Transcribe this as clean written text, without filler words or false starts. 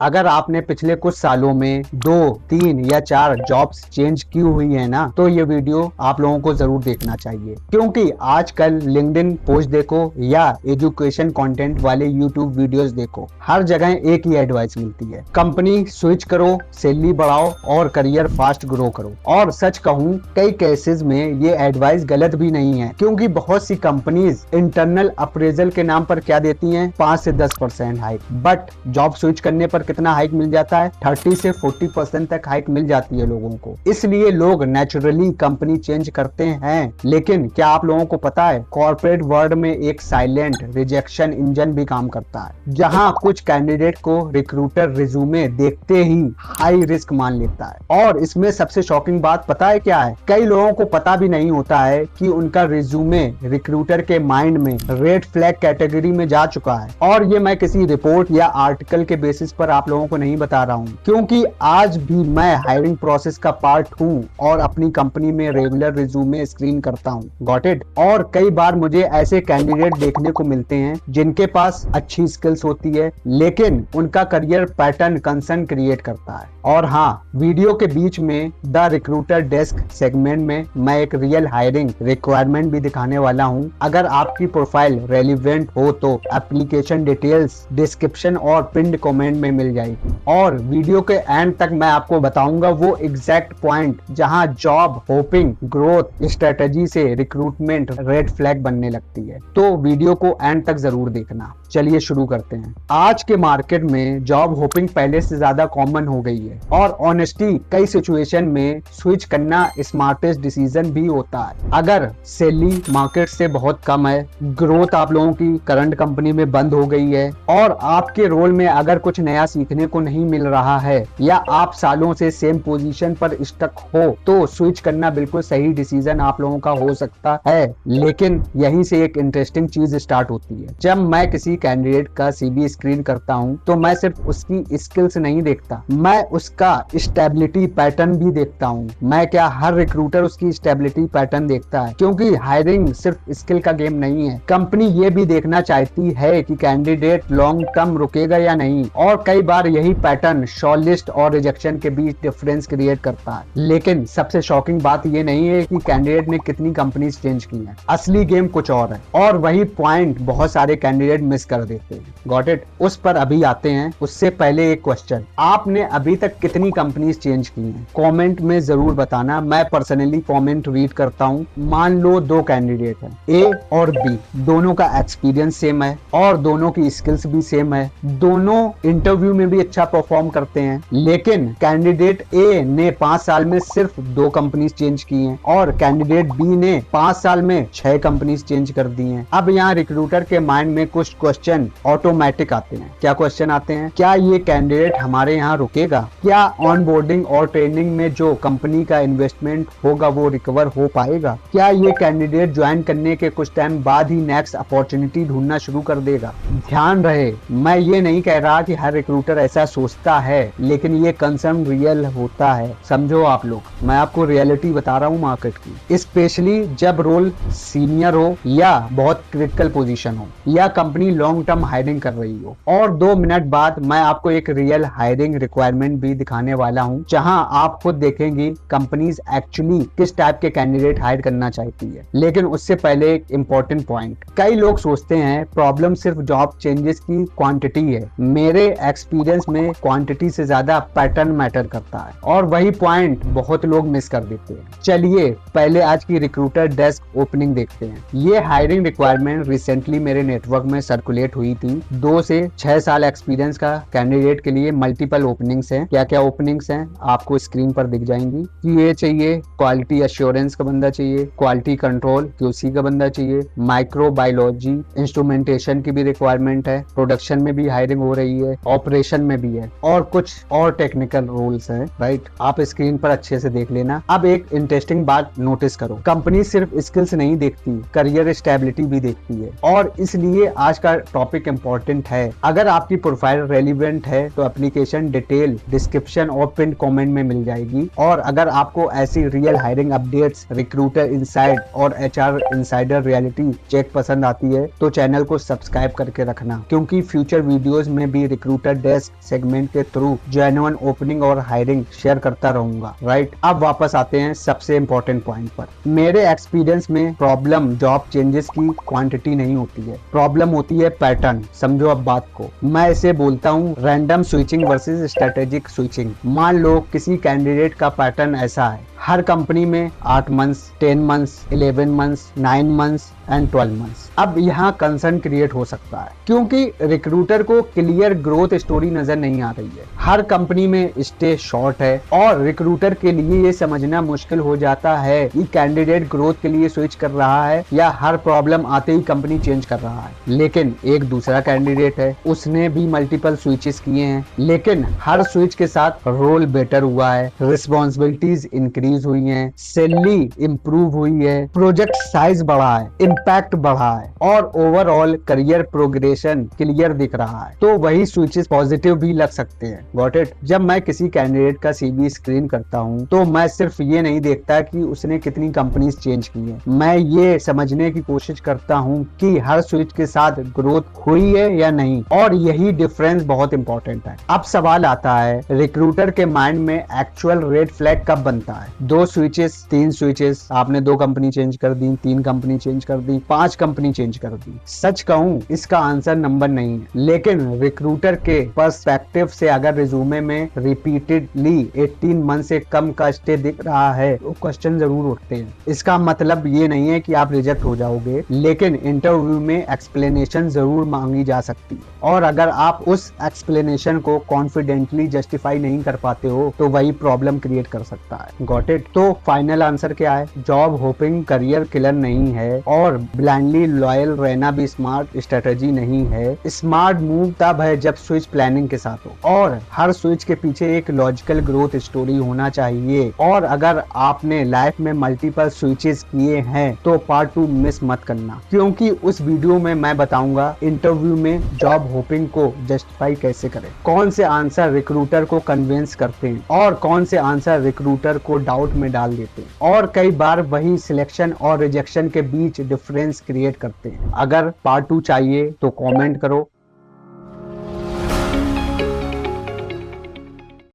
अगर आपने पिछले कुछ सालों में 2, 3 या 4 जॉब्स चेंज की हुई है ना, तो ये वीडियो आप लोगों को जरूर देखना चाहिए, क्योंकि आजकल लिंक्डइन पोस्ट देखो या एजुकेशन कंटेंट वाले यूट्यूब वीडियोस देखो, हर जगह एक ही एडवाइस मिलती है, कंपनी स्विच करो, सैलरी बढ़ाओ और करियर फास्ट ग्रो करो। और सच कहूँ, कई केसेस में ये एडवाइस गलत भी नहीं है, क्योंकि बहुत सी कंपनीज इंटरनल अप्रेजल के नाम पर क्या देती हैं, 5 से 10% हाइक, बट जॉब स्विच करने पर कितना हाइक मिल जाता है, 30 से 40% तक हाइक मिल जाती है लोगों को। इसलिए लोग नेचुरली कंपनी चेंज करते हैं। लेकिन क्या आप लोगों को पता है, कॉर्पोरेट वर्ल्ड में एक साइलेंट रिजेक्शन इंजन भी काम करता है, जहां कुछ कैंडिडेट को रिक्रूटर रिज्यूमे देखते ही हाई रिस्क मान लेता है। और इसमें सबसे शॉकिंग बात पता है क्या है, कई लोगों को पता भी नहीं होता है कि उनका रिज्यूमे रिक्रूटर के माइंड में रेड फ्लैग कैटेगरी में जा चुका है। और ये मैं किसी रिपोर्ट या आर्टिकल के बेसिस पर आप लोगों को नहीं बता रहा हूँ, क्योंकि आज भी मैं हायरिंग प्रोसेस का पार्ट हूँ और अपनी कंपनी में रेगुलर रिज्यूमे स्क्रीन करता हूँ। Got it. और कई बार मुझे ऐसे कैंडिडेट देखने को मिलते हैं जिनके पास अच्छी स्किल्स होती है, लेकिन उनका करियर पैटर्न कंसर्न क्रिएट करता है। और हाँ, वीडियो के बीच में द रिक्रूटर डेस्क सेगमेंट में मैं एक रियल हायरिंग रिक्वायरमेंट भी दिखाने वाला हूँ। अगर आपकी प्रोफाइल रेलिवेंट हो तो एप्लीकेशन डिटेल्स डिस्क्रिप्शन और पिन्ड कमेंट में मिल जाएगी। और वीडियो के एंड तक मैं आपको बताऊंगा वो एग्जैक्ट पॉइंट जहां जॉब होपिंग ग्रोथ स्ट्रेटजी से रिक्रूटमेंट रेड फ्लैग बनने लगती है। तो वीडियो को एंड तक जरूर देखना। चलिए शुरू करते हैं। आज के मार्केट में जॉब होपिंग पहले से ज्यादा कॉमन हो गई है, और ऑनेस्टी कई सिचुएशन में स्विच करना स्मार्टेस्ट डिसीजन भी होता है। अगर सैलरी मार्केट से बहुत कम है, ग्रोथ आप लोगों की करंट कंपनी में बंद हो गई है, और आपके रोल में अगर कुछ नया सीखने को नहीं मिल रहा है, या आप सालों से सेम पोजीशन पर स्टक हो, तो स्विच करना बिल्कुल सही डिसीजन आप लोगों का हो सकता है। लेकिन यहीं से एक इंटरेस्टिंग चीज स्टार्ट होती है। जब मैं किसी कैंडिडेट का सीवी स्क्रीन करता हूं, तो मैं सिर्फ उसकी स्किल्स नहीं देखता, मैं उसका स्टेबिलिटी पैटर्न भी देखता हूं। मैं क्या, हर रिक्रूटर उसकी स्टेबिलिटी पैटर्न देखता है, क्योंकि हायरिंग सिर्फ स्किल का गेम नहीं है। कंपनी ये भी देखना चाहती है कि कैंडिडेट लॉन्ग टर्म रुकेगा या नहीं, और कई बार यही पैटर्न शॉर्टलिस्ट और रिजेक्शन के बीच डिफरेंस क्रिएट करता है। लेकिन सबसे शॉकिंग बात ये नहीं है कि कैंडिडेट ने कितनी कंपनीज चेंज की हैं, असली गेम कुछ और है, और वही पॉइंट बहुत सारे कैंडिडेट मिस कर देते हैं। Got it. उस पर अभी आते हैं। उससे पहले एक क्वेश्चन, आपने अभी तक कितनी कंपनीज चेंज की हैं? कमेंट में जरूर बताना। मैं पर्सनली कमेंट रीड करता हूं। मान लो 2 कैंडिडेट हैं, ए और बी, दोनों का एक्सपीरियंस सेम है और दोनों की स्किल्स भी सेम है, दोनों इंटरव्यू में भी अच्छा परफॉर्म करते हैं, लेकिन कैंडिडेट ए ने 5 साल में सिर्फ 2 कंपनीज चेंज की हैं, और कैंडिडेट बी ने 5 साल में 6 कंपनीज चेंज कर दी हैं। अब यहाँ रिक्रूटर के माइंड में कुछ क्वेश्चन ऑटोमेटिक आते हैं। क्या क्वेश्चन आते हैं? क्या ये कैंडिडेट हमारे यहाँ रुकेगा? क्या ऑनबोर्डिंग और ट्रेनिंग में जो कंपनी का इन्वेस्टमेंट होगा वो रिकवर हो पाएगा? क्या ये कैंडिडेट ज्वाइन करने के कुछ टाइम बाद ही नेक्स्ट अपॉर्चुनिटी ढूंढना शुरू कर देगा? ध्यान रहे, मैं ये नहीं कह रहा कि हर रिक्रूटर ऐसा सोचता है, लेकिन ये कंसर्न रियल होता है। समझो आप लोग, मैं आपको रियलिटी बता रहा हूँ मार्केट की, स्पेशली जब रोल सीनियर हो या बहुत क्रिटिकल पोजीशन हो या कंपनी लॉन्ग टर्म हायरिंग कर रही हो। और 2 मिनट बाद मैं आपको एक रियल हायरिंग रिक्वायरमेंट भी दिखाने वाला हूं, जहां आप खुद देखेंगे कंपनीज एक्चुअली किस टाइप के कैंडिडेट हायर करना चाहती है। लेकिन उससे पहले एक इंपॉर्टेंट पॉइंट, कई लोग सोचते हैं प्रॉब्लम सिर्फ जॉब चेंजेस की क्वांटिटी है। मेरे एक्सपीरियंस में क्वांटिटी से ज्यादा पैटर्न मैटर करता है, और वही पॉइंट बहुत लोग मिस कर देते हैं। चलिए पहले आज की रिक्रूटर डेस्क ओपनिंग देखते हैं। ये हायरिंग रिक्वायरमेंट रिसेंटली मेरे नेटवर्क में सर्कुलेट हुई थी। 2 से 6 साल एक्सपीरियंस का कैंडिडेट के लिए मल्टीपल ओपनिंग्स हैं। क्या क्या ओपनिंग्स हैं आपको स्क्रीन पर दिख जाएंगी। ये चाहिए क्वालिटी एश्योरेंस का बंदा चाहिए, क्वालिटी कंट्रोल क्यूसी का बंदा चाहिए, माइक्रोबायोलॉजी इंस्ट्रूमेंटेशन की भी रिक्वायरमेंट है, प्रोडक्शन में भी हायरिंग हो रही है, ऑपरेशन में भी है, और कुछ और टेक्निकल रोल्स हैं। राइट, आप स्क्रीन पर अच्छे से देख लेना। अब एक इंटरेस्टिंग बात नोटिस करो, कंपनी सिर्फ स्किल्स नहीं देखती, करियर स्टेबिलिटी भी देखती है, और इसलिए आज का टॉपिक इंपॉर्टेंट है। अगर आपकी प्रोफाइल रेलिवेंट है तो एप्लीकेशन डिटेल डिस्क्रिप्शन और पिन कमेंट में मिल जाएगी। और अगर आपको ऐसी real hiring updates, recruiter inside और एचआर इनसाइडर रियलिटी चेक पसंद आती है, तो चैनल को सब्सक्राइब करके रखना, क्योंकि फ्यूचर वीडियोस में भी रिक्रूटर डेस्क सेगमेंट के थ्रू जेन्युइन ओपनिंग और हायरिंग शेयर करता रहूंगा, राइट। अब वापस आते हैं सबसे इंपॉर्टेंट पॉइंट पर। मेरे एक्सपीरियंस में प्रॉब्लम जॉब चेंजेस की क्वांटिटी नहीं होती है, प्रॉब्लम होती है पैटर्न। समझो अब बात को, मैं इसे बोलता हूँ random switching versus strategic switching. मान लो किसी कैंडिडेट का पैटर्न ऐसा है, हर कंपनी में 8 months, 10 months, 11 months, 9 months and 12 months. अब यहाँ कंसर्न क्रिएट हो सकता है क्योंकि रिक्रूटर को क्लियर ग्रोथ स्टोरी नजर नहीं आ रही है। हर कंपनी में स्टे शॉर्ट है और रिक्रूटर के लिए ये समझना मुश्किल हो जाता है कि कैंडिडेट ग्रोथ के लिए स्विच कर रहा है या हर प्रॉब्लम आते ही कंपनी चेंज कर रहा है। लेकिन एक दूसरा कैंडिडेट है, उसने भी मल्टीपल स्विचेस किए हैं, लेकिन हर स्विच के साथ रोल बेटर हुआ है, रिस्पॉन्सिबिलिटीज इंक्रीज हुई है, सैलरी इंप्रूव हुई है, प्रोजेक्ट साइज बढ़ा है, इम्पैक्ट बढ़ा है और ओवरऑल करियर प्रोग्रेशन क्लियर दिख रहा है, तो वही स्विचेस पॉजिटिव भी लग सकते हैं। Got it. जब मैं किसी कैंडिडेट का सीवी स्क्रीन करता हूं तो मैं सिर्फ ये नहीं देखता कि उसने कितनी कंपनीज चेंज की है, मैं ये समझने की कोशिश करता हूं कि हर स्विच के साथ ग्रोथ हुई है या नहीं, और यही डिफरेंस बहुत इंपॉर्टेंट है। अब सवाल आता है, रिक्रूटर के माइंड में एक्चुअल रेड फ्लैग कब बनता है? 2 स्विचेस, 3 स्विचेस, आपने 2 कंपनी चेंज कर दी, 3 कंपनी चेंज कर दी, 5 कंपनी चेंज कर दी। सच कहूं, इसका आंसर नंबर नहीं है, लेकिन रिक्रूटर के पर्सपेक्टिव से अगर रिज्यूमे में रिपीटेडली 18 मंथ से कम का स्टे दिख रहा है तो क्वेश्चन जरूर उठते हैं। इसका मतलब ये नहीं है कि आप रिजेक्ट हो जाओगे, लेकिन इंटरव्यू में एक्सप्लेनेशन जरूर मांगी जा सकती है, और अगर आप उस एक्सप्लेनेशन को कॉन्फिडेंटली जस्टिफाई नहीं कर पाते हो तो वही प्रॉब्लम क्रिएट कर सकता है। Got it. तो फाइनल आंसर क्या है? जॉब होपिंग करियर किलर नहीं है और ब्लाइंडली लॉयल रहना भी स्मार्ट स्ट्रेटेजी नहीं है। स्मार्ट मूव तब है जब स्विच प्लानिंग के साथ हो, और हर स्विच के पीछे एक लॉजिकल ग्रोथ स्टोरी होना चाहिए। और अगर आपने लाइफ में मल्टीपल स्विचेस किए हैं तो पार्ट 2 मिस मत करना, क्योंकि उस वीडियो में मैं बताऊंगा इंटरव्यू में जॉब होपिंग को जस्टिफाई कैसे करें, कौन से आंसर रिक्रूटर को कन्विंस करते हैं और कौन से आंसर रिक्रूटर को डाउट में डाल देते हैं, और कई बार वही सिलेक्शन और रिजेक्शन के बीच डिफरेंस क्रिएट करते हैं। अगर पार्ट 2 चाहिए तो कमेंट करो।